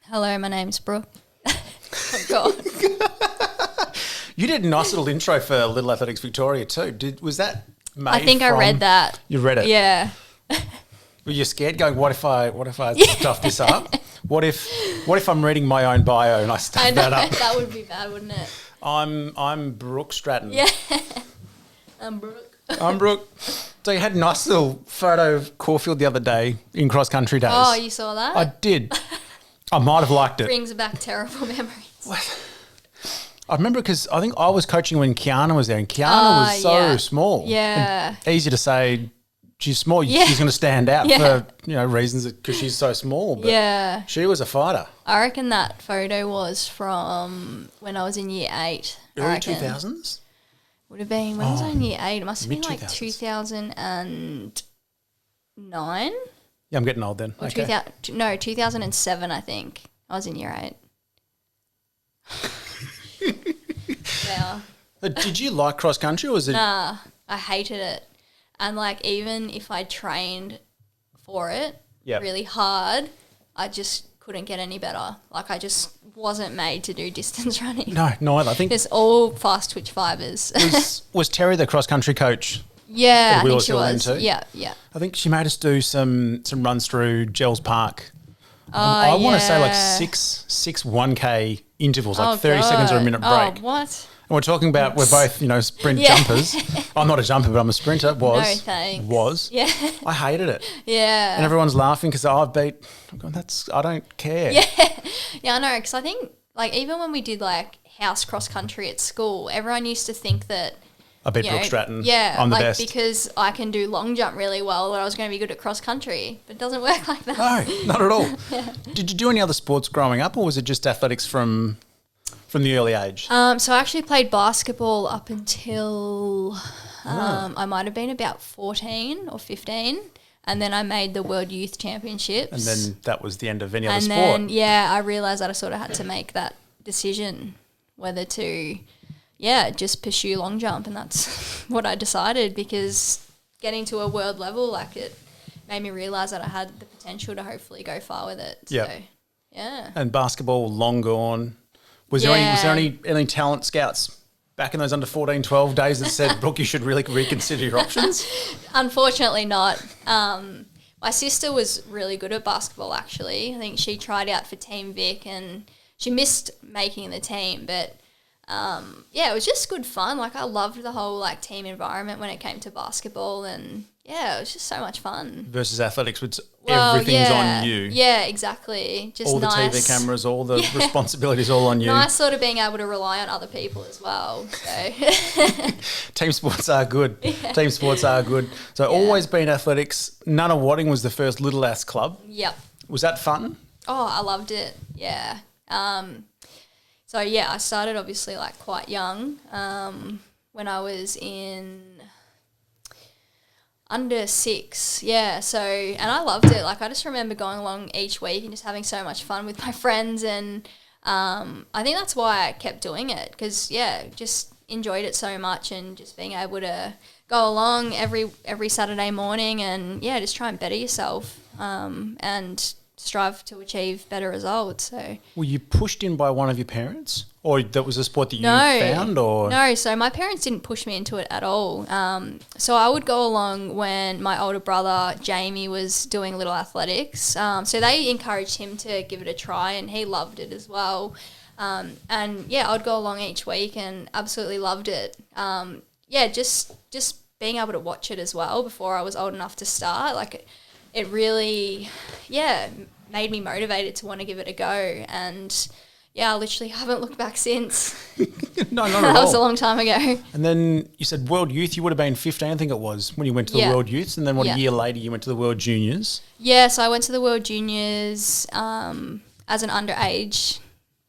Hello, my name's Brooke. Oh, God. You did a nice little intro for Little Athletics Victoria too. Was that made I think I read that. You read it? Yeah. Were you scared going, what if I stuff this up? What if I'm reading my own bio and I stuff that up? That would be bad, wouldn't it? I'm Brooke Stratton. Yeah. I'm Brooke. I'm Brooke. So you had a nice little photo of Caulfield the other day in cross country days. Oh, you saw that? I did. I might have liked it. Brings back terrible memories. What? I remember because I think I was coaching when Kiana was there, and Kiana was so small. Yeah. And easy to say she's small. Yeah. She's going to stand out for reasons because she's so small. But she was a fighter. I reckon that photo was from when I was in year 8. Early 2000s? Would have been, when was I in year 8? It must have been like 2000s. 2009? Yeah, I'm getting old then. Or 2007, I think. I was in year 8. Yeah. Did you like cross country or was it? Nah, I hated it. And like even if I trained for it really hard, I just couldn't get any better. Like I just wasn't made to do distance running. No, neither. I think it's all fast twitch fibers. Was Terry the cross country coach? Yeah, I think she was. Yeah. I think she made us do some runs through Gels Park. I want to say like six 1K intervals, like 30 seconds or a minute break. Oh, what? And we're talking about we're both, sprint jumpers. I'm not a jumper, but I'm a sprinter. No, thanks. Yeah. I hated it. Yeah. And everyone's laughing because I've beat. I'm going, I don't care. Yeah, I know. Because I think like even when we did like house cross country at school, everyone used to think that I beat Brooke Stratton. Yeah, I'm the best. Because I can do long jump really well, that I was going to be good at cross country. But it doesn't work like that. No, not at all. Did you do any other sports growing up, or was it just athletics from the early age? So I actually played basketball up until I might have been about 14 or 15. And then I made the World Youth Championships. And then that was the end of any other sport. And then, I realised that I sort of had to make that decision whether to just pursue long jump, and that's what I decided because getting to a world level, like it made me realise that I had the potential to hopefully go far with it. Yeah. So, yeah. And basketball, long gone. Was there any talent scouts back in those under 14, 12 days that said, Brooke, you should really reconsider your options? Unfortunately not. My sister was really good at basketball actually. I think she tried out for Team Vic and she missed making the team, but it was just good fun. Like I loved the whole like team environment when it came to basketball, and it was just so much fun. Versus athletics, which everything's on you. Yeah, exactly. Just all the TV cameras, all the responsibilities, all on you. Nice sort of being able to rely on other people as well. So team sports are good. Yeah. Team sports are good. So always been athletics. Nunawading was the first Little Ass club. Yep. Was that fun? Oh, I loved it. Yeah. I started obviously like quite young when I was in under 6. Yeah, so and I loved it. Like I just remember going along each week and just having so much fun with my friends, and I think that's why I kept doing it because just enjoyed it so much, and just being able to go along every Saturday morning and just try and better yourself and strive to achieve better results. So were you pushed in by one of your parents, or that was a sport that you found? Or no, so my parents didn't push me into it at all. So I would go along when my older brother Jamie was doing Little Athletics. So they encouraged him to give it a try, and he loved it as well. I'd go along each week and absolutely loved it. Just being able to watch it as well before I was old enough to start, like it really, made me motivated to want to give it a go. And, I literally haven't looked back since. No, not at all. That was a long time ago. And then you said World Youth, you would have been 15, I think it was, when you went to the World Youths. And then a year later you went to the World Juniors? Yeah, so I went to the World Juniors as an underage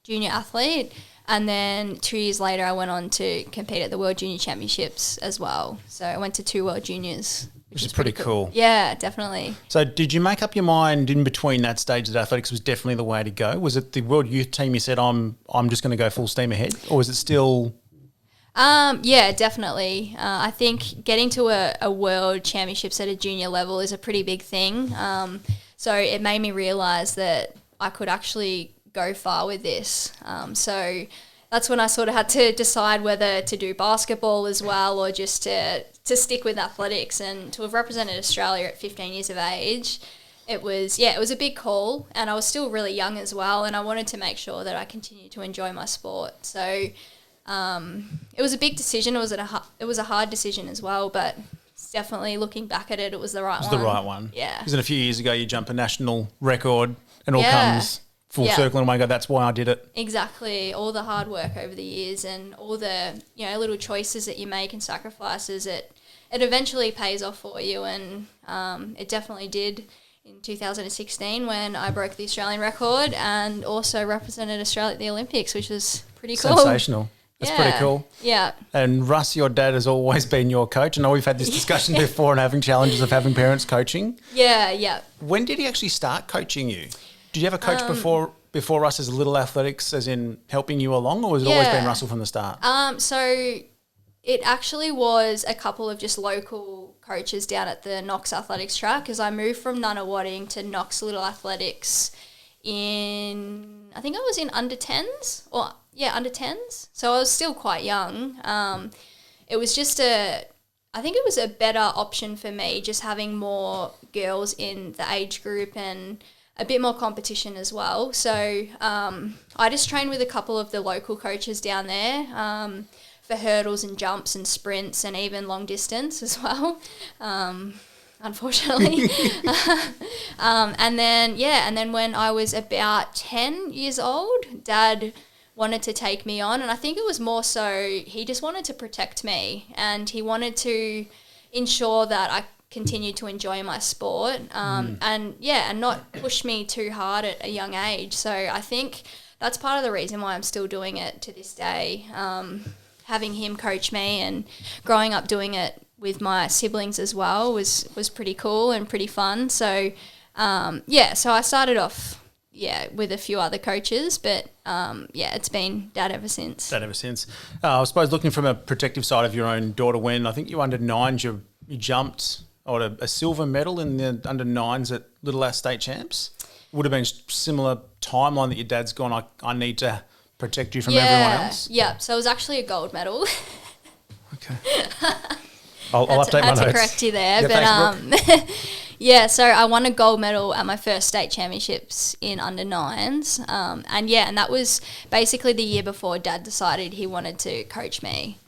junior athlete. And then 2 years later I went on to compete at the World Junior Championships as well. So I went to 2 World Juniors. Which is pretty cool. Yeah, definitely. So did you make up your mind in between that stage that athletics was definitely the way to go? Was it the World Youth team you said, I'm just going to go full steam ahead? Or was it still... Yeah, definitely. I think getting to a World Championships at a junior level is a pretty big thing. So it made me realise that I could actually go far with this. So that's when I sort of had to decide whether to do basketball as well or just to stick with athletics. And to have represented Australia at 15 years of age, it was a big call, and I was still really young as well, and I wanted to make sure that I continued to enjoy my sport. So it was a big decision. It was a hard decision as well, but definitely looking back at it, it was the right one. It was the right one. Yeah. Because a few years ago you jumped a national record and all comes full circle in one go. That's why I did it. Exactly. All the hard work over the years and all the, little choices that you make and sacrifices, it eventually pays off for you, and it definitely did in 2016 when I broke the Australian record and also represented Australia at the Olympics, which was pretty cool. Sensational. That's pretty cool. Yeah. And Russ, your dad has always been your coach. I know we've had this discussion before and having challenges of having parents coaching. Yeah. When did he actually start coaching you? Did you have a coach before Russ as a Little Athletics, as in helping you along, or has it always been Russell from the start? So it actually was a couple of just local coaches down at the Knox Athletics track, because I moved from Nunawading to Knox Little Athletics I think I was in under 10s, under 10s. So I was still quite young. It was just I think it was a better option for me, just having more girls in the age group and a bit more competition as well. So I just trained with a couple of the local coaches down there for hurdles and jumps and sprints and even long distance as well. Unfortunately. And then when I was about 10 years old, Dad wanted to take me on, and I think it was more so he just wanted to protect me, and he wanted to ensure that I continued to enjoy my sport, and not push me too hard at a young age. So I think that's part of the reason why I'm still doing it to this day. Having him coach me and growing up doing it with my siblings as well was pretty cool and pretty fun. So, so I started off, with a few other coaches, but, it's been Dad ever since. I suppose looking from a protective side of your own daughter, when I think you under 9s, you jumped a silver medal in the under 9s at Little Ath State Champs. Would have been similar timeline that your dad's gone, I need to protect you from everyone else? Yeah, so it was actually a gold medal. Okay. I'll update my notes. I had to correct you there. Thanks, so I won a gold medal at my first state championships in under 9s. And that was basically the year before Dad decided he wanted to coach me.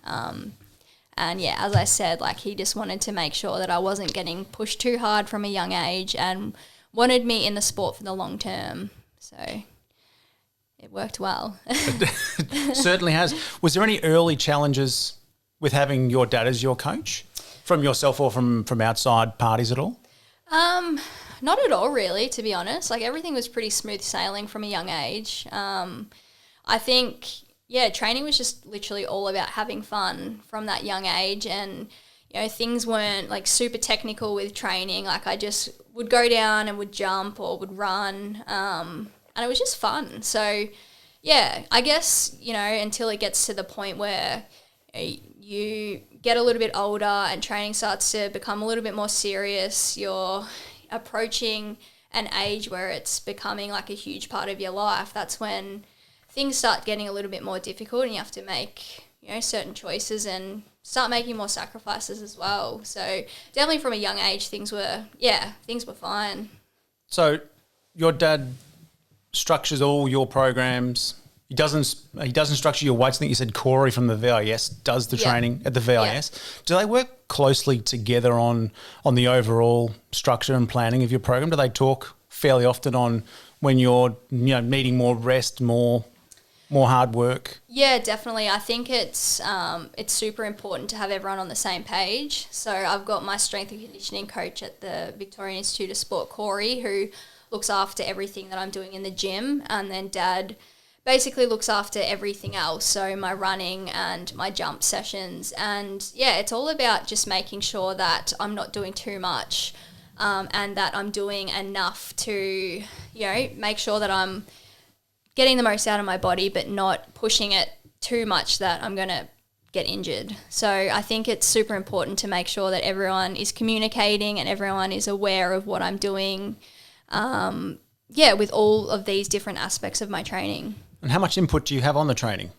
As I said, he just wanted to make sure that I wasn't getting pushed too hard from a young age and wanted me in the sport for the long term. So it worked well. It certainly has. Was there any early challenges with having your dad as your coach from yourself or from outside parties at all? Not at all, really, to be honest. Everything was pretty smooth sailing from a young age. I think, training was just literally all about having fun from that young age, and things weren't super technical with training. I just would go down and would jump or would run, and it was just fun. So, I guess, until it gets to the point where you get a little bit older and training starts to become a little bit more serious, you're approaching an age where it's becoming a huge part of your life. That's when things start getting a little bit more difficult, and you have to make certain choices and start making more sacrifices as well. So definitely from a young age, things were fine. So your dad structures all your programs. He doesn't structure your weights. I think you said Corey from the VIS does the training at the VIS. Yeah. Do they work closely together on the overall structure and planning of your program? Do they talk fairly often on when you're needing more rest, more hard work? Yeah, definitely. I think it's super important to have everyone on the same page. So I've got my strength and conditioning coach at the Victorian Institute of Sport, Corey, who looks after everything that I'm doing in the gym, and then Dad basically looks after everything else, so my running and my jump sessions. And it's all about just making sure that I'm not doing too much, and that I'm doing enough to make sure that I'm getting the most out of my body, but not pushing it too much that I'm going to get injured. So I think it's super important to make sure that everyone is communicating and everyone is aware of what I'm doing. with all of these different aspects of my training. And how much input do you have on the training?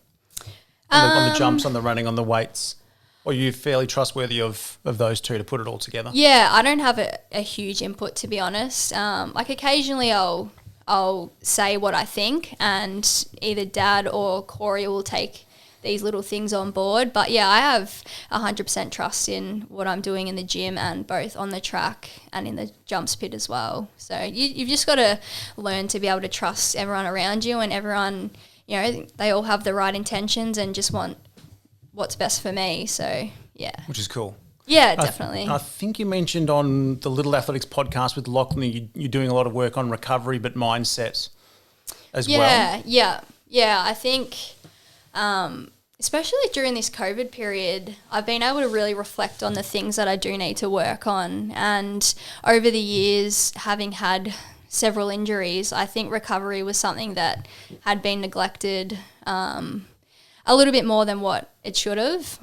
On the jumps, on the running, on the weights? Or are you fairly trustworthy of those two to put it all together? Yeah, I don't have a huge input, to be honest. Like occasionally I'll say what I think, and either Dad or Corey will take these little things on board. But yeah, I have 100% trust in what I'm doing in the gym, and both on the track and in the jumps pit as well. So you've just got to learn to be able to trust everyone around you, and everyone, you know, they all have the right intentions and just want what's best for me. So yeah. Which is cool. Yeah, definitely. I think you mentioned on the Little Athletics podcast with Lachlan, you're doing a lot of work on recovery, but mindset as well. Yeah. I think, especially during this COVID period, I've been able to really reflect on the things that I do need to work on. And over the years, having had several injuries, I think recovery was something that had been neglected a little bit more than what it should have.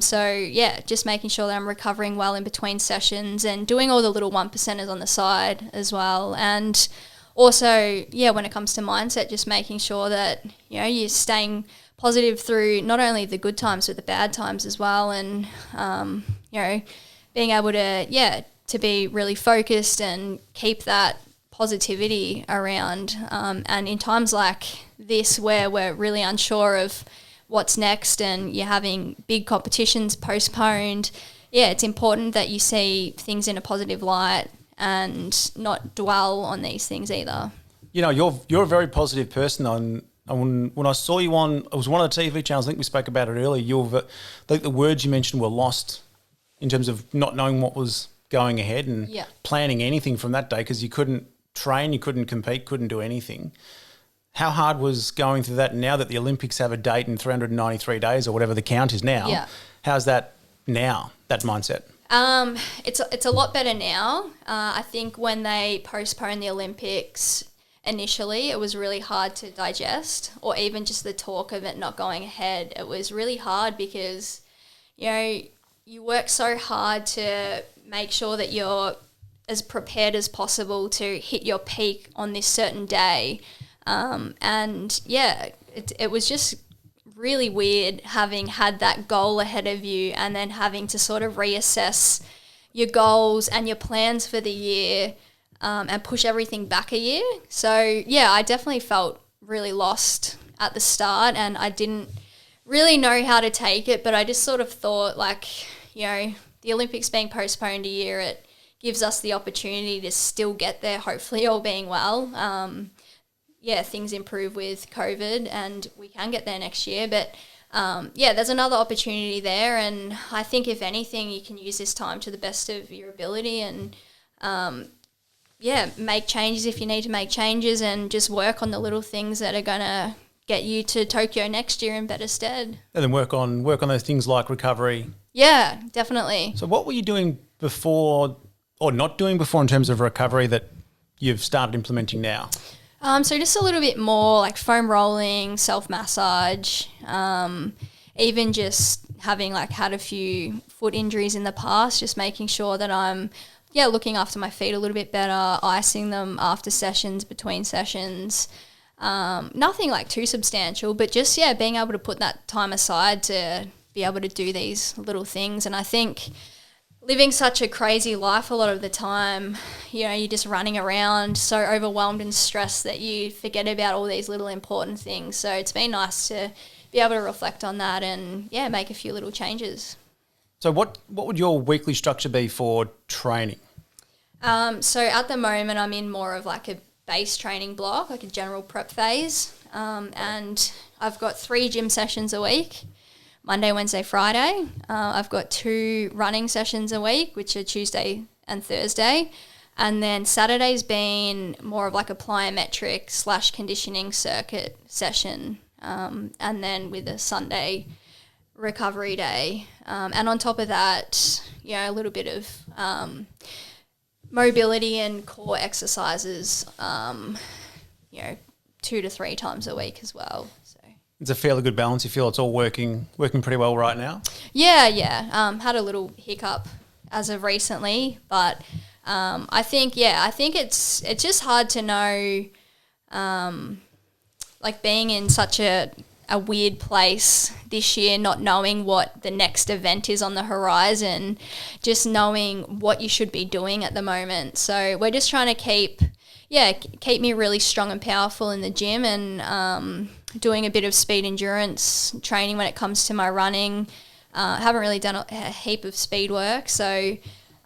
So yeah, just making sure that I'm recovering well in between sessions and doing all the little 1%ers on the side as well. And also, yeah, when it comes to mindset, just making sure that, you know, you're staying positive through not only the good times but the bad times as well. And, you know, being able to be really focused and keep that positivity around. And in times like this where we're really unsure of what's next and you're having big competitions postponed, yeah, it's important that you see things in a positive light and not dwell on these things either. You know, you're a very positive person. When I saw you on, it was one of the TV channels, I think we spoke about it earlier, the words you mentioned were lost in terms of not knowing what was going ahead and planning anything from that day, because you couldn't train, you couldn't compete, couldn't do anything. How hard was going through that now that the Olympics have a date in 393 days or whatever the count is now? Yeah. How's that now, that mindset? It's a lot better now. I think when they postponed the Olympics initially, it was really hard to digest, or even just the talk of it not going ahead. It was really hard because, you know, you work so hard to make sure that you're as prepared as possible to hit your peak on this certain day. And yeah, it was just really weird having had that goal ahead of you and then having to sort of reassess your goals and your plans for the year, and push everything back a year. So yeah, I definitely felt really lost at the start, and I didn't really know how to take it, but I just sort of thought, like, you know, the Olympics being postponed a year, it gives us the opportunity to still get there, hopefully all being well. Yeah, things improve with COVID and we can get there next year. But, yeah, there's another opportunity there. And I think, if anything, you can use this time to the best of your ability and, yeah, make changes if you need to make changes, and just work on the little things that are going to get you to Tokyo next year in better stead. And then work on those things like recovery. Yeah, definitely. So what were you doing before, or not doing before, in terms of recovery that you've started implementing now? So just a little bit more like foam rolling, self-massage, even just having had a few foot injuries in the past, just making sure that I'm, looking after my feet a little bit better, icing them after sessions, between sessions. Nothing too substantial, but just, being able to put that time aside to be able to do these little things. And I think living such a crazy life a lot of the time, you're just running around so overwhelmed and stressed that you forget about all these little important things. So it's been nice to be able to reflect on that and, make a few little changes. So what would your weekly structure be for training? So at the moment I'm in more of a base training block, a general prep phase. And I've got 3 gym sessions a week. Monday, Wednesday, Friday. I've got 2 running sessions a week, which are Tuesday and Thursday. And then Saturday's been more of a plyometric / conditioning circuit session. And then with a Sunday recovery day. And on top of that, a little bit of mobility and core exercises, 2 to 3 times a week as well. It's a fairly good balance. You feel it's all working pretty well right now? Yeah. Had a little hiccup as of recently, but I think it's just hard to know like being in such a weird place this year, not knowing what the next event is on the horizon, just knowing what you should be doing at the moment. So we're just trying to keep me really strong and powerful in the gym, and doing a bit of speed endurance training when it comes to my running. Haven't really done a heap of speed work. So,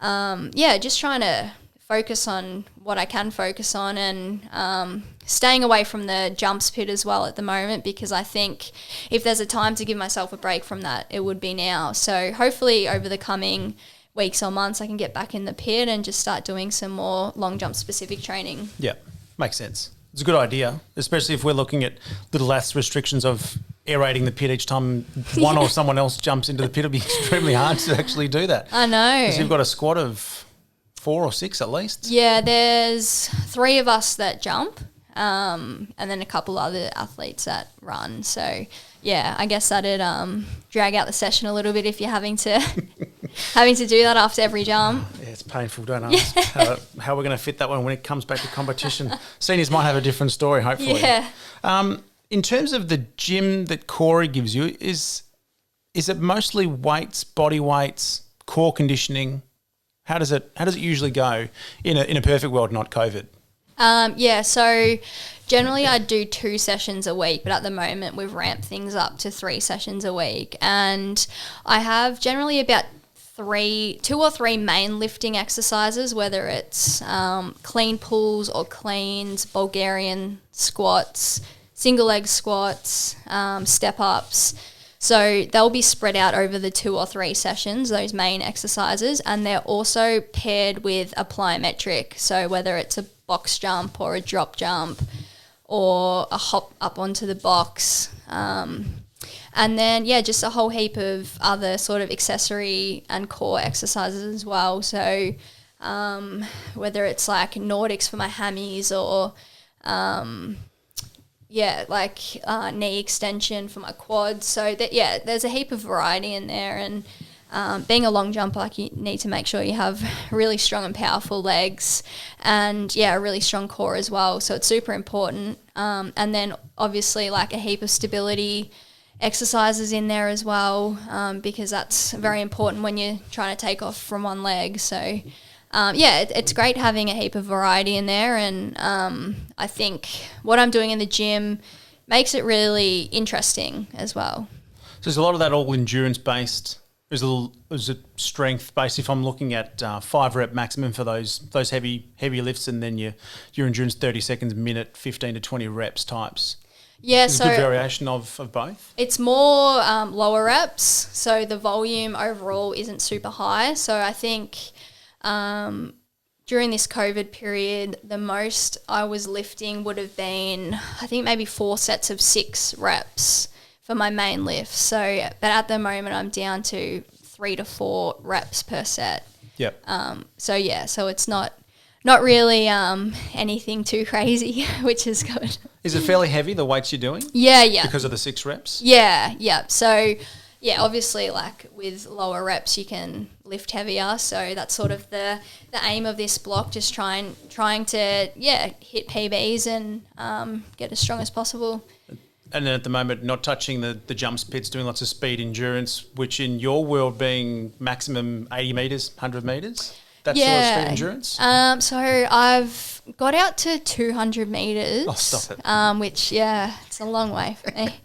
just trying to focus on what I can focus on, and staying away from the jumps pit as well at the moment, because I think if there's a time to give myself a break from that, it would be now. So hopefully over the coming weeks or months I can get back in the pit and just start doing some more long jump specific training. Yeah, makes sense. It's a good idea, especially if we're looking at Little Ath's restrictions of aerating the pit each time one or someone else jumps into the pit. It'll be extremely hard to actually do that. I know. Because you've got a squad of 4 or 6 at least. Yeah, there's 3 of us that jump, and then a couple other athletes that run. So, yeah, I guess that'd drag out the session a little bit if you're having to do that after every jump. Yeah, it's painful, don't ask how we're going to fit that one when it comes back to competition. Seniors might have a different story, hopefully. Yeah. In terms of the gym that Corey gives you, is it mostly weights, body weights, core conditioning? How does it usually go in a perfect world, not COVID? So generally I do 2 sessions a week, but at the moment we've ramped things up to 3 sessions a week, and I have generally about 2 or 3 main lifting exercises, whether it's clean pulls or cleans, Bulgarian squats, single leg squats, step ups. So they'll be spread out over the 2 or 3 sessions, those main exercises, and they're also paired with a plyometric. So whether it's a box jump or a drop jump or a hop up onto the box, and then, just a whole heap of other sort of accessory and core exercises as well. So whether it's like Nordics for my hammies or knee extension for my quads. So there's a heap of variety in there, and being a long jumper, like, you need to make sure you have really strong and powerful legs, and a really strong core as well. So it's super important. And then obviously like a heap of stability exercises in there as well, because that's very important when you're trying to take off from one leg. So it's great having a heap of variety in there, and I think what I'm doing in the gym makes it really interesting as well. So is a lot of that all endurance based? Is it strength based? If I'm looking at 5 rep maximum for those heavy lifts, and then your endurance 30 seconds, minute, 15 to 20 reps types. Yeah, so good variation of both. It's more lower reps, so the volume overall isn't super high. So I think during this COVID period, the most I was lifting would have been, I think, maybe 4 sets of 6 reps for my main lift. So, but at the moment I'm down to 3 to 4 reps per set. Yep. So it's not really anything too crazy, which is good. Is it fairly heavy, the weights you're doing? Yeah. Because of the 6 reps? Yeah. So, obviously, like with lower reps, you can lift heavier. So that's sort of the aim of this block, just trying to hit PBs and get as strong as possible. And then at the moment, not touching the jumps pits, doing lots of speed endurance, which in your world being maximum 80 metres, 100 metres? That sort of speed endurance? So I've got out to 200 metres. Oh, stop it. Which, it's a long way for me.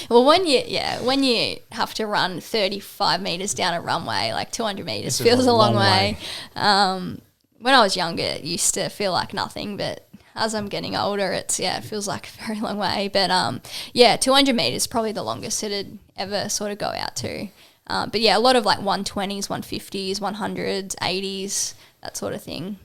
Well, when you have to run 35 metres down a runway, like 200 metres feels a long way. When I was younger, it used to feel like nothing, but as I'm getting older, it feels like a very long way. But 200 metres is probably the longest it'd ever sort of go out to. But a lot of like 120s, 150s, 100s, 80s, that sort of thing.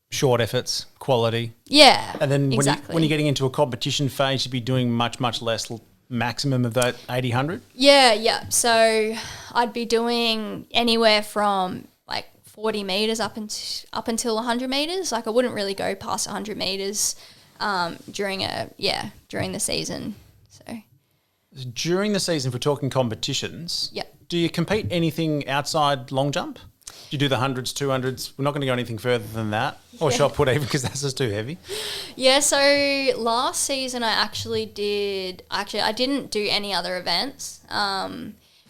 Short efforts, quality. Yeah, and then exactly. when you're getting into a competition phase, you'd be doing much, much less, maximum of that 80, 100? Yeah. So I'd be doing anywhere from like 40 metres up until 100 metres. Like I wouldn't really go past 100 metres during the season. So during the season, if we're talking competitions, yep. Do you compete anything outside long jump? You do the 100s, 200s. We're not going to go anything further than that. Or shot put even because that's just too heavy. Yeah, so last season I didn't do any other events.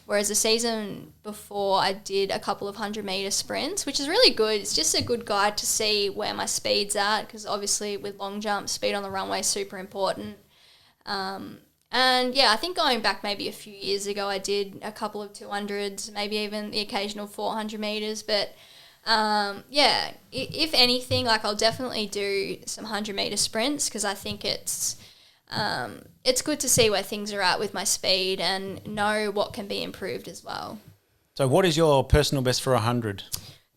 Whereas the season before I did a couple of 100-metre sprints, which is really good. It's just a good guide to see where my speed's at, because obviously with long jump, speed on the runway is super important. And yeah, I think going back maybe a few years ago, I did a couple of 200s, maybe even the occasional 400 metres. But yeah, if anything, like I'll definitely do some 100-metre sprints, because I think it's good to see where things are at with my speed and know what can be improved as well. So what is your personal best for 100?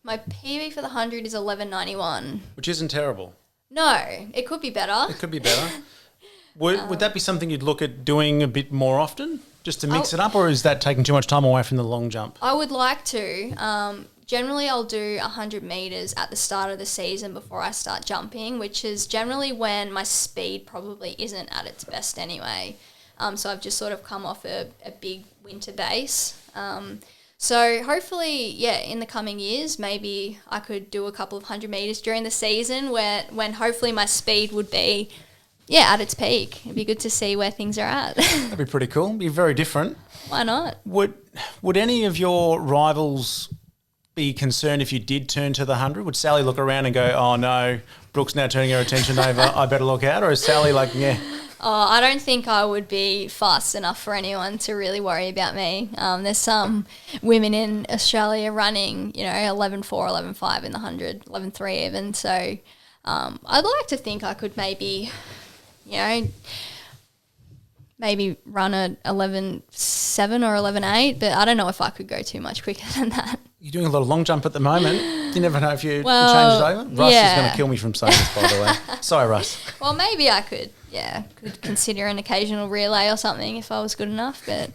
My PB for the 100 is 11:91. Which isn't terrible. No, it could be better. It could be better. Would that be something you'd look at doing a bit more often, just to mix it up, or is that taking too much time away from the long jump? I would like to. Generally, I'll do 100 metres at the start of the season before I start jumping, which is generally when my speed probably isn't at its best anyway. So I've just sort of come off a big winter base. So hopefully, in the coming years, maybe I could do a couple of 100 metres during the season when hopefully my speed would be at its peak. It'd be good to see where things are at. That'd be pretty cool. Be very different. Why not? Would any of your rivals be concerned if you did turn to the 100? Would Sally look around and go, oh no, Brooke's now turning her attention over, I better look out? Or is Sally like, yeah? Oh, I don't think I would be fast enough for anyone to really worry about me. There's some women in Australia running, 11.4, 11.5 in the 100, 11.3 even. So I'd like to think I could maybe run a 11.7 or 11.8, but I don't know if I could go too much quicker than that. You're doing a lot of long jump at the moment. You never know if you change it over. Russ is going to kill me from saying this, by the way. Sorry, Russ. Well, maybe I could consider an occasional relay or something if I was good enough, but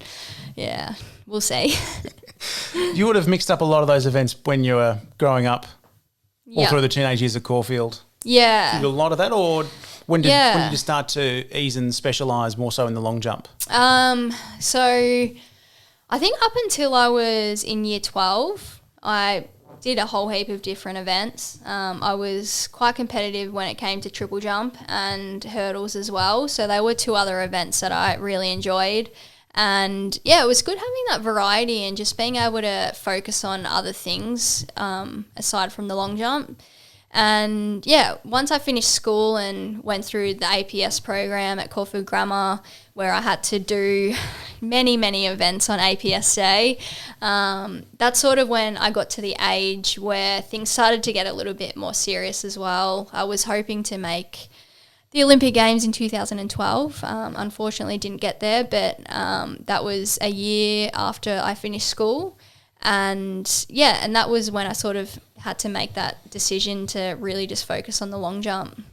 yeah, we'll see. You would have mixed up a lot of those events when you were growing up, all through the teenage years at Caulfield. Yeah. Did you do a lot of that, or when did you start to ease and specialise more so in the long jump? So I think up until I was in year 12, I did a whole heap of different events. I was quite competitive when it came to triple jump and hurdles as well. So they were two other events that I really enjoyed. And yeah, it was good having that variety and just being able to focus on other things aside from the long jump. And yeah, once I finished school and went through the APS program at Caulfield Grammar, where I had to do many, many events on APS Day, that's sort of when I got to the age where things started to get a little bit more serious as well. I was hoping to make the Olympic Games in 2012. Unfortunately, didn't get there, but that was a year after I finished school. And that was when I sort of had to make that decision to really just focus on the long jump.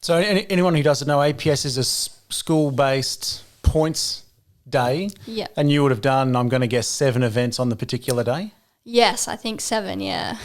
So anyone who doesn't know, APS is a school-based points day. Yeah. And you would have done, I'm going to guess, 7 events on the particular day? Yes, I think 7, yeah.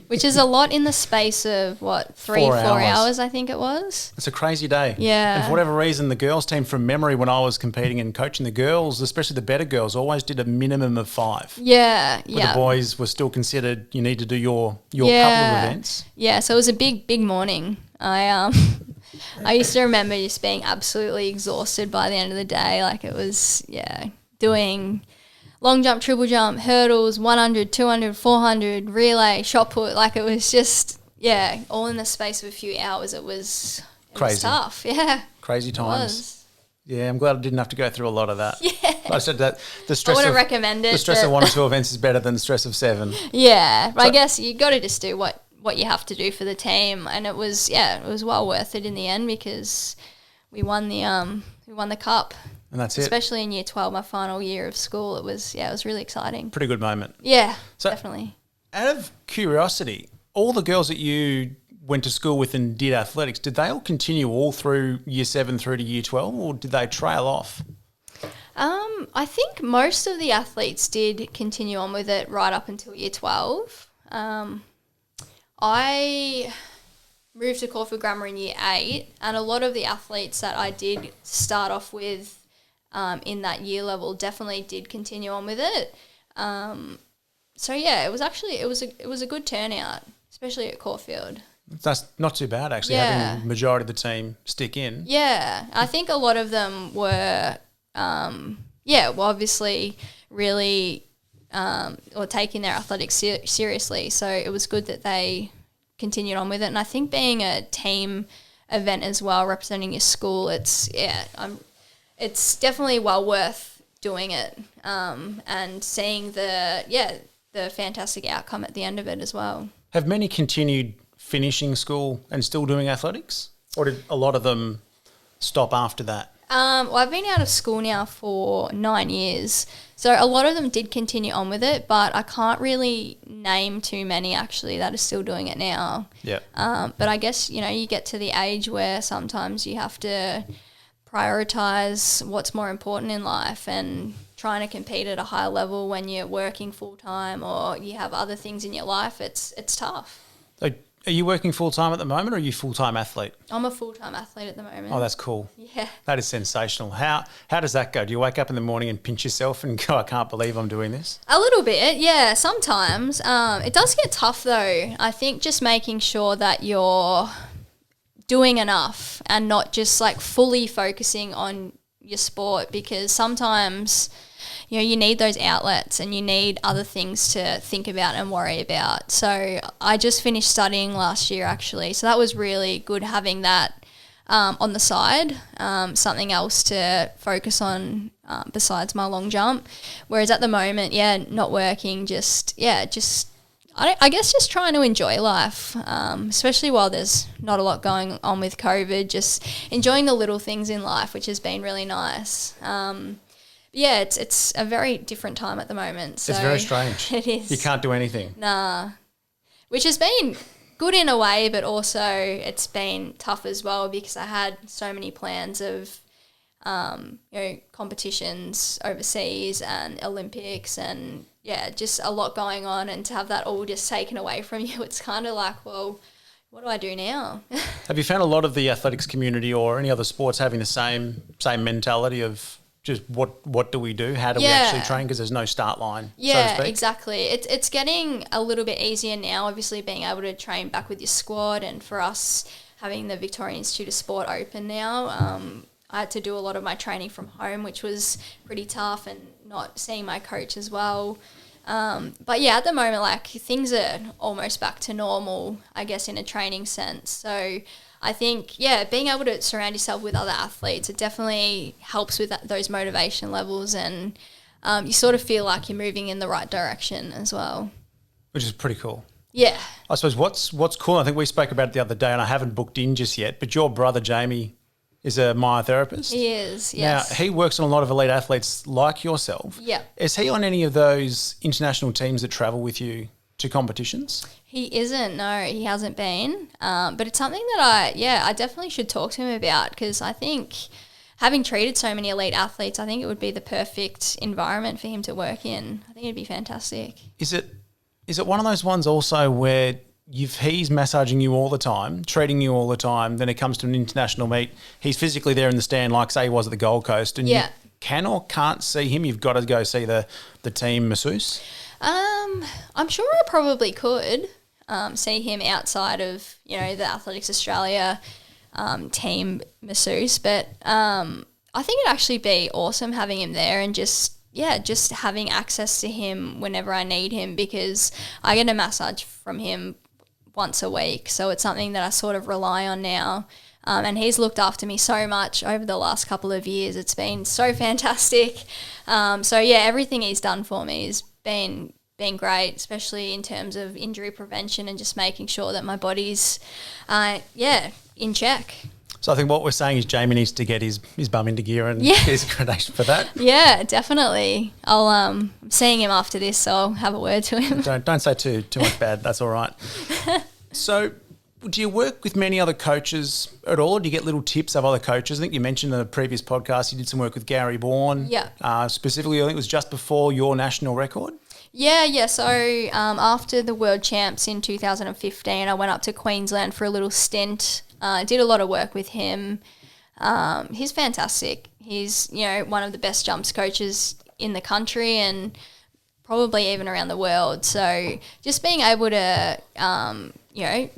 Which is a lot in the space of, 4 hours, I think it was. It's a crazy day. Yeah. And for whatever reason, the girls team, from memory, when I was competing and coaching the girls, especially the better girls, always did a minimum of 5. Yeah, but the boys were still considered, you need to do your couple of events. Yeah, so it was a big morning. I used to remember just being absolutely exhausted by the end of the day. Like it was, doing long jump, triple jump, hurdles, 100, 200, 400, relay, shot put. Like it was just, all in the space of a few hours. It was tough. Yeah. Crazy times. Yeah, I'm glad I didn't have to go through a lot of that. Yeah. I said that the stress I wouldn't recommend it. The stress of 1 or 2 events is better than the stress of 7. Yeah. I guess you got to just do what you have to do for the team. And it was well worth it in the end because we won the cup. And that's it. Especially in year 12, my final year of school, it was really exciting. Pretty good moment. Yeah, definitely. Out of curiosity, all the girls that you went to school with and did athletics, did they all continue all through year 7 through to year 12, or did they trail off? I think most of the athletes did continue on with it right up until year 12. I moved to Caulfield Grammar in year 8, and a lot of the athletes that I did start off with in that year level definitely did continue on with it. So yeah, it was a good turnout, especially at Caulfield. That's not too bad, actually, having the majority of the team stick in. Yeah, I think a lot of them were, obviously really taking their athletics seriously. So it was good that they continued on with it. And I think being a team event as well, representing your school, it's definitely well worth doing it and seeing the fantastic outcome at the end of it as well. Have many continued finishing school and still doing athletics, or did a lot of them stop after that? Well, I've been out of school now for 9 years, so a lot of them did continue on with it, but I can't really name too many actually that are still doing it now. Yeah. But I guess, you get to the age where sometimes you have to prioritise what's more important in life, and trying to compete at a high level when you're working full-time or you have other things in your life, it's tough. So are you working full-time at the moment, or are you a full-time athlete? I'm a full-time athlete at the moment. Oh, that's cool. Yeah. That is sensational. How does that go? Do you wake up in the morning and pinch yourself and go, I can't believe I'm doing this? A little bit, yeah, sometimes. It does get tough though. I think just making sure that you're doing enough and not just like fully focusing on your sport, because sometimes you need those outlets and you need other things to think about and worry about. So I just finished studying last year actually, so that was really good having that on the side, something else to focus on besides my long jump. Whereas at the moment, not working, I guess just trying to enjoy life, especially while there's not a lot going on with COVID, just enjoying the little things in life, which has been really nice. It's a very different time at the moment. So it's very strange. It is. You can't do anything. Nah. Which has been good in a way, but also it's been tough as well, because I had so many plans of competitions overseas and Olympics and just a lot going on, and to have that all just taken away from you, it's kind of like, well, what do I do now? Have you found a lot of the athletics community or any other sports having the same mentality of just what do we do? How do we actually train? Because there's no start line, so to speak. Exactly. It's getting a little bit easier now, obviously being able to train back with your squad, and for us having the Victorian Institute of Sport open now, I had to do a lot of my training from home, which was pretty tough, and not seeing my coach as well. But at the moment, like, things are almost back to normal, I guess, in a training sense. So I think, being able to surround yourself with other athletes, it definitely helps with those motivation levels, and you sort of feel like you're moving in the right direction as well. Which is pretty cool. Yeah. I suppose what's cool, I think we spoke about it the other day, and I haven't booked in just yet, but your brother Jamie is a myotherapist. He is, yes. Now, he works on a lot of elite athletes like yourself. Yeah. Is he on any of those international teams that travel with you to competitions? He isn't, no, he hasn't been. But it's something that I definitely should talk to him about, because I think having treated so many elite athletes, I think it would be the perfect environment for him to work in. I think it'd be fantastic. Is it one of those ones also where he's massaging you all the time, treating you all the time, then it comes to an international meet, he's physically there in the stand like, say, he was at the Gold Coast, and you can or can't see him, you've got to go see the team masseuse? I'm sure I probably could see him outside of, the Athletics Australia team masseuse, but I think it'd actually be awesome having him there, and just having access to him whenever I need him, because I get a massage from him once a week, so it's something that I sort of rely on now. And he's looked after me so much over the last couple of years. It's been so fantastic. Everything he's done for me has been great, especially in terms of injury prevention and just making sure that my body's in check. So I think what we're saying is Jamie needs to get his bum into gear and get his accreditation for that. Yeah, definitely. I'm seeing him after this, so I'll have a word to him. Don't say too much bad. That's all right. So do you work with many other coaches at all? Or do you get little tips of other coaches? I think you mentioned in the previous podcast you did some work with Gary Bourne. Yeah. Specifically, I think it was just before your national record. Yeah. So after the World Champs in 2015, I went up to Queensland for a little stint. I did a lot of work with him. He's fantastic. He's, one of the best jumps coaches in the country, and probably even around the world. So just being able to,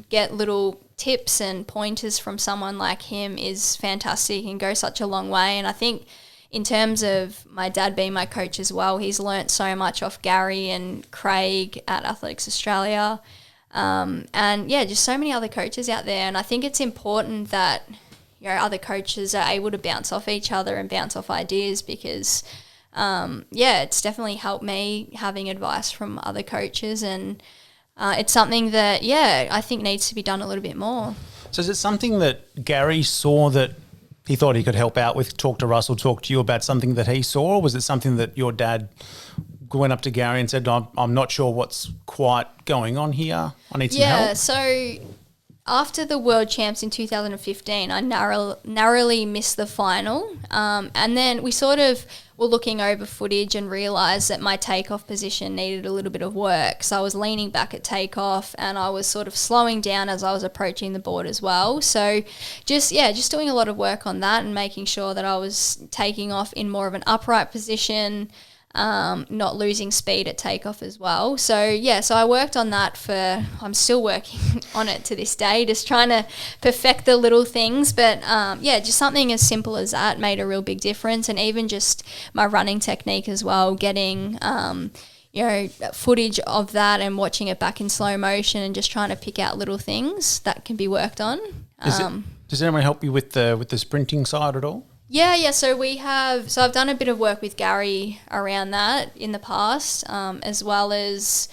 get little tips and pointers from someone like him is fantastic and go such a long way. And I think in terms of my dad being my coach as well, he's learnt so much off Gary and Craig at Athletics Australia. Just so many other coaches out there. And I think it's important that, other coaches are able to bounce off each other and bounce off ideas because, it's definitely helped me having advice from other coaches. And it's something that, I think needs to be done a little bit more. So is it something that Gary saw that he thought he could help out with, talk to Russell, talk to you about something that he saw? Or was it something that your dad went up to Gary and said, I'm not sure what's quite going on here. I need some help. Yeah, so after the World Champs in 2015, I narrowly missed the final. And then we sort of were looking over footage and realised that my takeoff position needed a little bit of work. So I was leaning back at takeoff and I was sort of slowing down as I was approaching the board as well. So just doing a lot of work on that and making sure that I was taking off in more of an upright position, not losing speed at takeoff as well. So I worked on that I'm still working on it to this day, just trying to perfect the little things. But just something as simple as that made a real big difference. And even just my running technique as well, getting footage of that and watching it back in slow motion and just trying to pick out little things that can be worked on. Does anyone help you with the sprinting side at all? Yeah. So I've done a bit of work with Gary around that in the past, as well as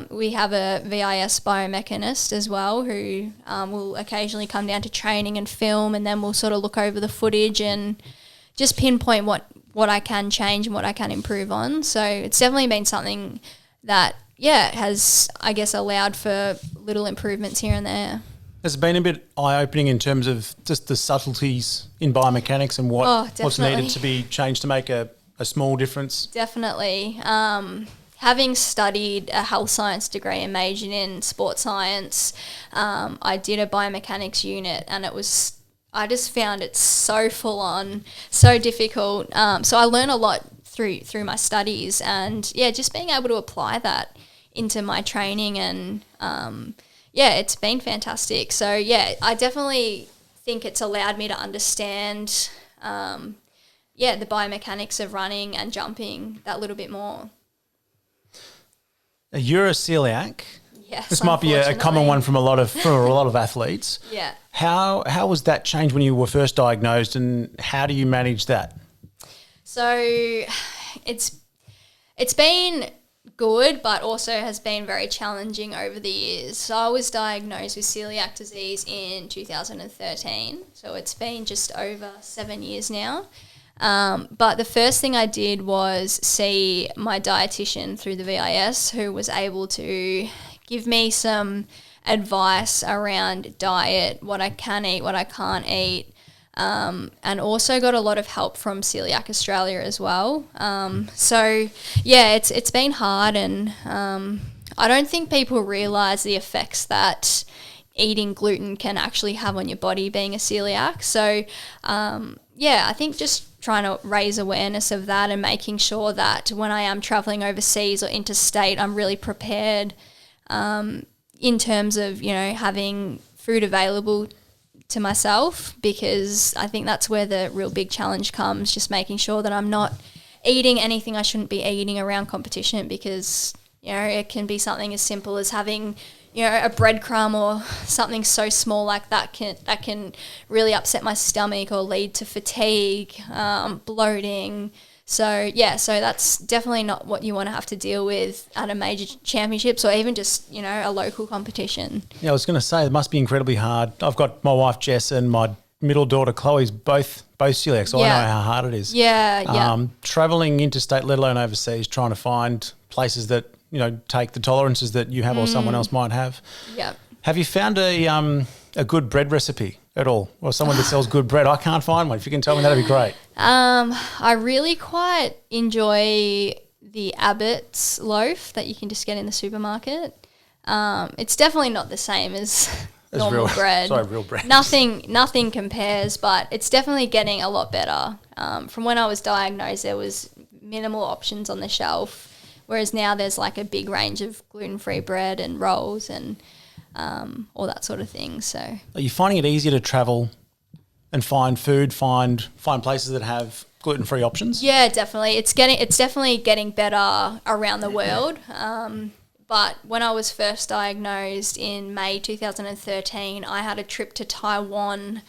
we have a VIS biomechanist as well who will occasionally come down to training and film, and then we'll sort of look over the footage and just pinpoint what I can change and what I can improve on. So it's definitely been something that, has, I guess, allowed for little improvements here and there. Has it been a bit eye-opening in terms of just the subtleties in biomechanics and what's needed to be changed to make a small difference? Definitely. Having studied a health science degree and majored in sports science, I did a biomechanics unit and I just found it so full on, so difficult. So I learned a lot through my studies and, just being able to apply that into my training and it's been fantastic. So, I definitely think it's allowed me to understand, the biomechanics of running and jumping that little bit more. You're a celiac. Yes, this might be a common one for a lot of athletes. Yeah. How was that changed when you were first diagnosed, and how do you manage that? So, it's been good, but also has been very challenging over the years. So I was diagnosed with celiac disease in 2013. So it's been just over 7 years now. But the first thing I did was see my dietitian through the VIS, who was able to give me some advice around diet, what I can eat, what I can't eat. And also got a lot of help from Celiac Australia as well. It's been hard, and I don't think people realise the effects that eating gluten can actually have on your body being a celiac. So, I think just trying to raise awareness of that and making sure that when I am travelling overseas or interstate, I'm really prepared in terms of, having food available to myself, because I think that's where the real big challenge comes, just making sure that I'm not eating anything I shouldn't be eating around competition, because it can be something as simple as having a breadcrumb or something so small like that can really upset my stomach or lead to fatigue, bloating. So that's definitely not what you want to have to deal with at a major championships or even just, a local competition. Yeah, I was going to say, it must be incredibly hard. I've got my wife Jess and my middle daughter Chloe's both celiac, so I know how hard it is. Yeah. Travelling interstate, let alone overseas, trying to find places that, take the tolerances that you have or someone else might have. Yeah. Have you found a good bread recipe at all, or someone that sells good bread? I can't find one. If you can tell me, that'd be great. I really quite enjoy the Abbott's loaf that you can just get in the supermarket. It's definitely not the same as normal bread. Sorry, real bread. Nothing compares, but it's definitely getting a lot better. From when I was diagnosed, there was minimal options on the shelf Whereas now there's like a big range of gluten-free bread and rolls and all that sort of thing. So are you finding it easier to travel and find food, find places that have gluten-free options? Yeah, definitely. It's definitely getting better around the world. But when I was first diagnosed in May 2013, I had a trip to Taiwan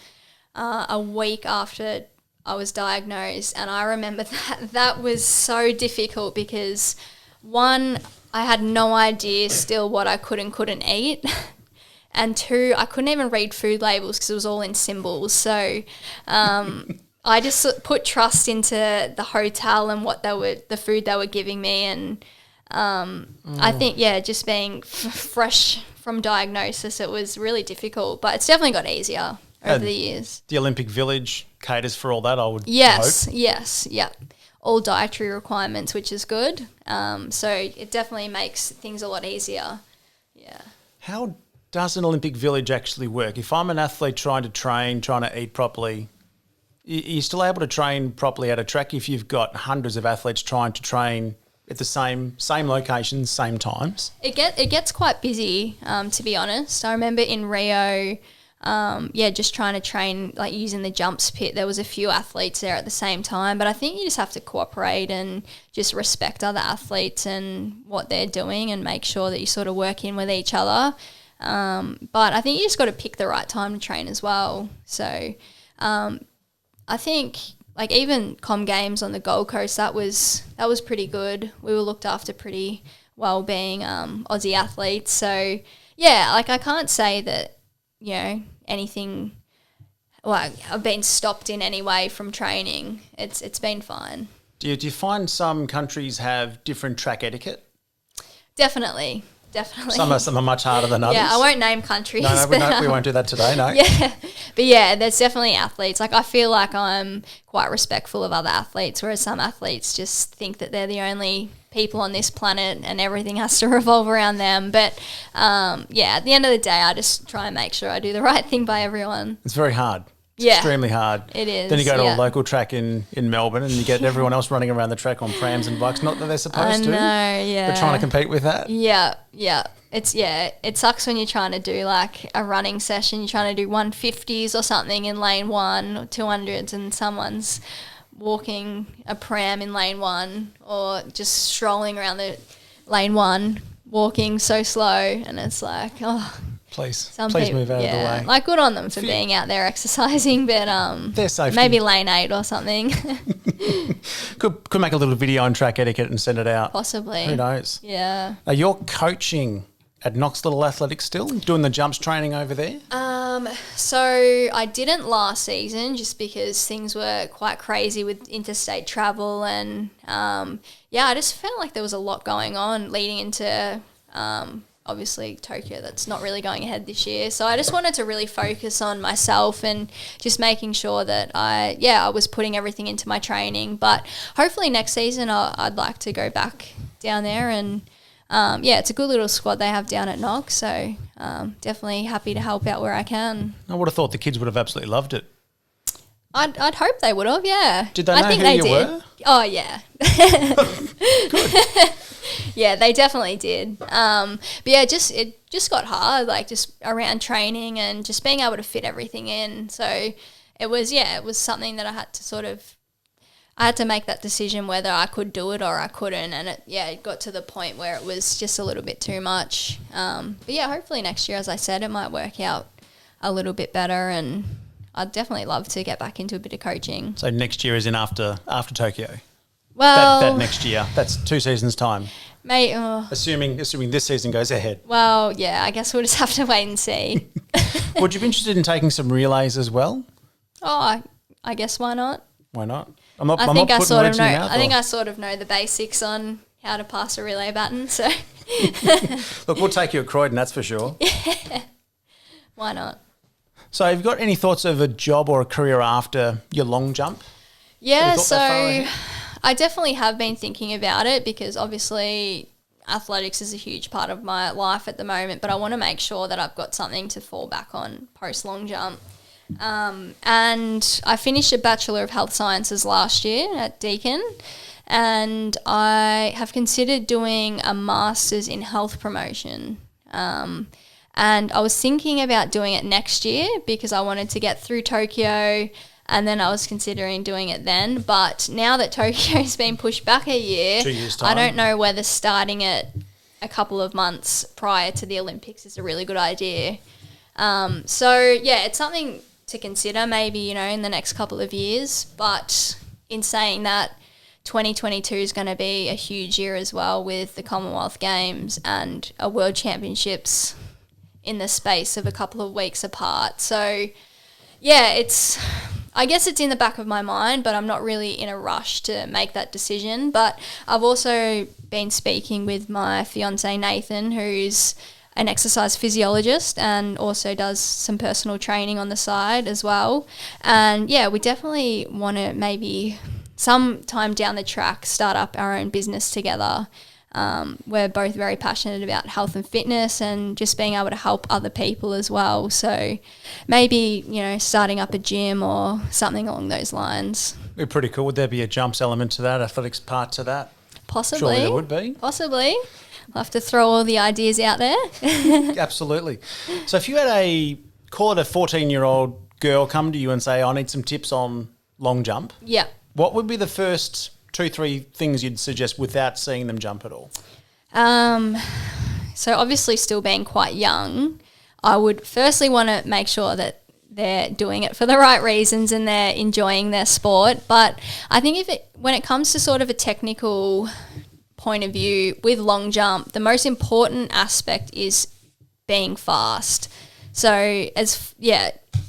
a week after I was diagnosed, and I remember that was so difficult because, one, I had no idea still what I could and couldn't eat, and two, I couldn't even read food labels because it was all in symbols. So I just put trust into the hotel and the food they were giving me, and I think, just being fresh from diagnosis, it was really difficult, but it's definitely got easier over the years. The Olympic Village caters for all that, I would hope. Yes, yeah. All dietary requirements, which is good. So it definitely makes things a lot easier. Yeah. How does an Olympic Village actually work? If I'm an athlete trying to eat properly, are you still able to train properly at a track if you've got hundreds of athletes trying to train at the same locations, same times? It gets quite busy, to be honest. I remember in Rio, just trying to train, like using the jumps pit, there was a few athletes there at the same time, but I think you just have to cooperate and just respect other athletes and what they're doing and make sure that you sort of work in with each other. But I think you just got to pick the right time to train as well. So I think like even Com Games on the Gold Coast, that was pretty good. We were looked after pretty well being Aussie athletes. So yeah, like I can't say that, you know, anything, like I've been stopped in any way from training. It's been fine. Do you find some countries have different track etiquette? Definitely. Some are much harder than others. Yeah, I won't name countries. No, we won't do that today, no. Yeah, but yeah, there's definitely athletes. Like I feel like I'm quite respectful of other athletes, whereas some athletes just think that they're the only people on this planet and everything has to revolve around them. But at the end of the day, I just try and make sure I do the right thing by everyone. It's very hard. It's extremely hard. It is. Then you go to a local track in Melbourne and you get everyone else running around the track on prams and bikes. Not that they're supposed to. I know, yeah. But trying to compete with that. Yeah. It sucks when you're trying to do like a running session. You're trying to do 150s or something in lane 1 or 200s and someone's walking a pram in lane 1 or just strolling around the lane 1, walking so slow, and it's like, oh... Please move out of the way. Like, good on them for being out there exercising, but their safety. Maybe lane 8 or something. Could make a little video on track etiquette and send it out. Possibly. Who knows? Yeah. You're coaching at Nunawading Little Athletics still, doing the jumps training over there? So I didn't last season just because things were quite crazy with interstate travel and, I just felt like there was a lot going on leading into obviously Tokyo that's not really going ahead this year. So I just wanted to really focus on myself and just making sure that I was putting everything into my training. But hopefully next season I'd like to go back down there and it's a good little squad they have down at Knox. So definitely happy to help out where I can. I would have thought the kids would have absolutely loved it. I'd hope they would have, yeah. Did they know who you were? Oh, yeah. Good. Yeah, they definitely did. But yeah, it just got hard, like just around training and just being able to fit everything in. So it was something that I had to make that decision whether I could do it or I couldn't. And it got to the point where it was just a little bit too much. But yeah, hopefully next year, as I said, it might work out a little bit better, and I'd definitely love to get back into a bit of coaching. So next year is in after Tokyo? Well, that next year, that's 2 seasons' time. Mate, assuming this season goes ahead. Well, yeah, I guess we'll just have to wait and see. Would you be interested in taking some relays as well? Oh, I guess why not? Why not? I think I sort of know the basics on how to pass a relay baton. So, look, we'll take you at Croydon, that's for sure. Yeah. Why not? So, have you got any thoughts of a job or a career after your long jump? Yeah, so I definitely have been thinking about it because obviously athletics is a huge part of my life at the moment, but I want to make sure that I've got something to fall back on post long jump. And I finished a Bachelor of Health Sciences last year at Deakin, and I have considered doing a master's in health promotion. And I was thinking about doing it next year because I wanted to get through Tokyo, and then I was considering doing it then. But now that Tokyo's been pushed back a year, 2 years' time. I don't know whether starting it a couple of months prior to the Olympics is a really good idea. So, yeah, it's something to consider maybe, in the next couple of years. But in saying that, 2022 is going to be a huge year as well with the Commonwealth Games and a World Championships in the space of a couple of weeks apart. So, yeah, I guess it's in the back of my mind, but I'm not really in a rush to make that decision. But I've also been speaking with my fiancé Nathan, who's an exercise physiologist and also does some personal training on the side as well. And, yeah, we definitely want to maybe sometime down the track start up our own business together. We're both very passionate about health and fitness and just being able to help other people as well. So maybe, starting up a gym or something along those lines. It'd be pretty cool. Would there be a jumps element to that, athletics part to that? Possibly. Surely there would be. Possibly. We'll have to throw all the ideas out there. Absolutely. So if you had a 14-year-old girl come to you and say, I need some tips on long jump. Yeah. What would be the first 2-3 things you'd suggest without seeing them jump at all? So obviously still being quite young, I would firstly want to make sure that they're doing it for the right reasons and they're enjoying their sport. But I think when it comes to sort of a technical point of view with long jump, the most important aspect is being fast. So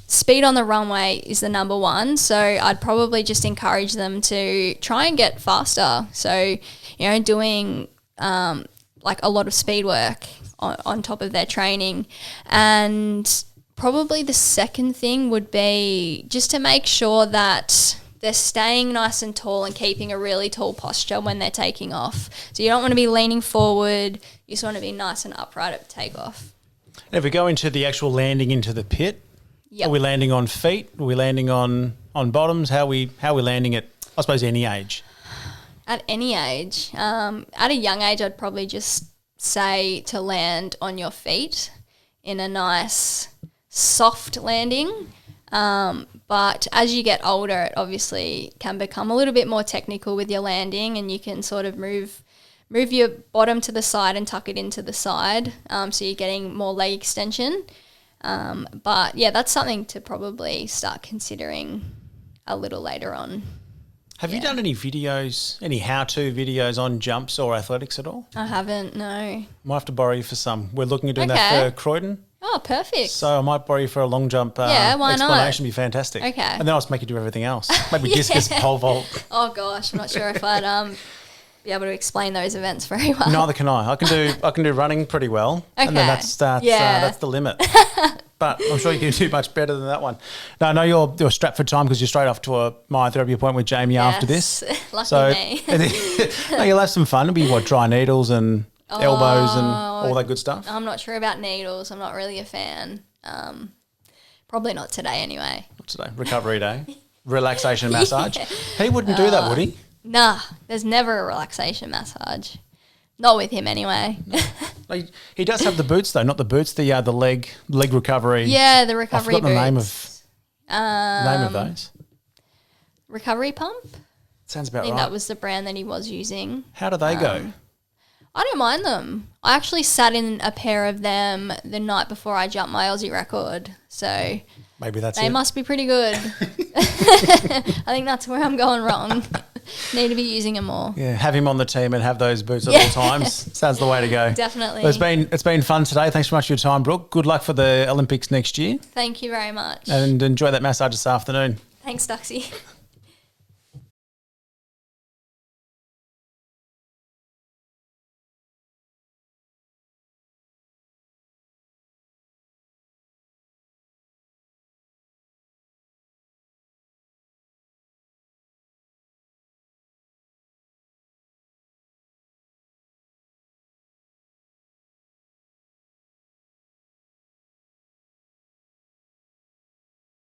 speed on the runway is the number one. So I'd probably just encourage them to try and get faster. So, doing like a lot of speed work on top of their training. And probably the second thing would be just to make sure that they're staying nice and tall and keeping a really tall posture when they're taking off. So you don't want to be leaning forward. You just want to be nice and upright at takeoff. And if we go into the actual landing into the pit, Yep. Are we landing on feet? Are we landing on bottoms? How are we landing at, I suppose, any age? At any age. At a young age, I'd probably just say to land on your feet in a nice soft landing. But as you get older, it obviously can become a little bit more technical with your landing, and you can sort of move your bottom to the side and tuck it into the side, so you're getting more leg extension. But yeah, that's something to probably start considering a little later on. Have you done any videos, any how-to videos on jumps or athletics at all? I haven't, no. Might have to borrow you for some. We're looking at doing that for Croydon. Oh, perfect. So I might borrow you for a long jump why explanation. not? Would be fantastic. Okay. And then I'll just make you do everything else. Maybe discus, pole vault. Oh gosh, I'm not sure if I'd be able to explain those events very well. Neither can I. I can do running pretty well. Okay. And then that's the limit. But I'm sure you can do much better than that one. No, I know you're strapped for time because you're straight off to a myotherapy appointment with Jamie after this. Lucky me. No, you'll have some fun. It'll be dry needles and elbows and all that good stuff. I'm not sure about needles. I'm not really a fan. Probably not today anyway. What's today? Recovery day. Relaxation massage. He wouldn't do that, would he? Nah, there's never a relaxation massage. Not with him anyway. He does have the boots though, not the boots, the leg recovery. Yeah, the recovery boots. The name of those. Recovery pump? Sounds about right. I think that was the brand that he was using. How do they go? I don't mind them. I actually sat in a pair of them the night before I jumped my Aussie record. So maybe that's they it. must be pretty good. I think that's where I'm going wrong. Need to be using them more. Yeah, have him on the team and have those boots at all times. Sounds the way to go. Definitely. Well, it's been fun today. Thanks so much for your time, Brooke. Good luck for the Olympics next year. Thank you very much. And enjoy that massage this afternoon. Thanks, Duxie.